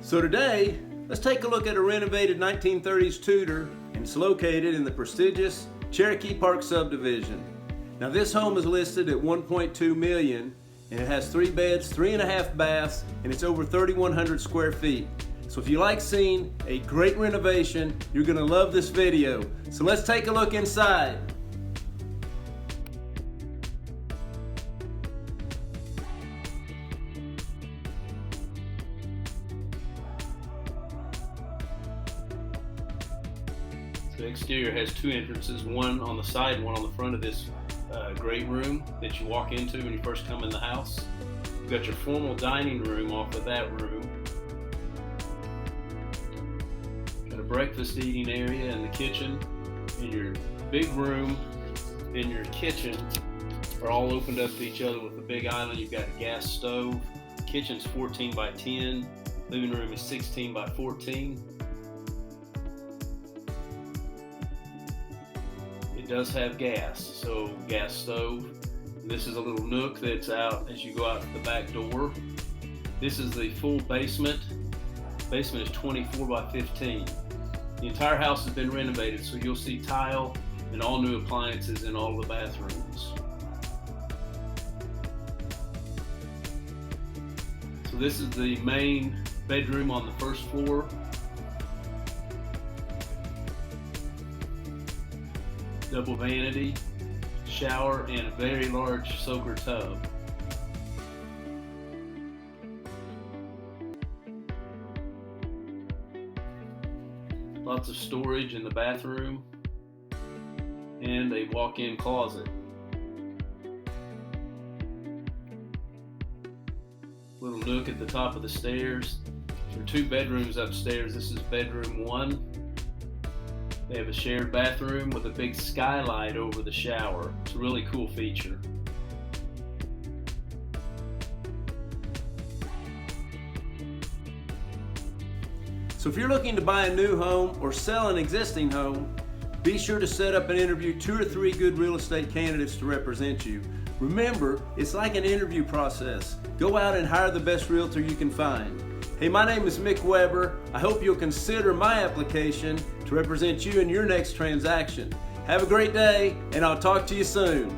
So today, let's take a look at a renovated 1930s Tudor, and it's located in the prestigious Cherokee Park subdivision. Now this home is listed at $1.2 million, and it has 3 beds, 3.5 baths, and it's over 3,100 square feet. So if you like seeing a great renovation, you're gonna love this video. So let's take a look inside. The exterior has 2 entrances, one on the side and one on the front of this great room that you walk into when you first come in the house. You've got your formal dining room off of that room. Got a breakfast eating area and the kitchen. And your big room and your kitchen are all opened up to each other with a big island. You've got a gas stove. Kitchen's 14 by 10. Living room is 16 by 14. It does have gas, so gas stove. This is a little nook that's out as you go out the back door. This is the full basement. Basement is 24 by 15. The entire house has been renovated, so you'll see tile and all new appliances in all the bathrooms. So this is the main bedroom on the first floor. Double vanity, shower, and a very large soaker tub. Lots of storage in the bathroom and a walk-in closet. Little nook at the top of the stairs. There are 2 bedrooms upstairs. This is bedroom 1. They have a shared bathroom with a big skylight over the shower. It's a really cool feature. So if you're looking to buy a new home or sell an existing home, be sure to set up and interview 2 or 3 good real estate candidates to represent you. Remember, it's like an interview process. Go out and hire the best realtor you can find. Hey, my name is Mick Weber. I hope you'll consider my application to represent you in your next transaction. Have a great day, and I'll talk to you soon.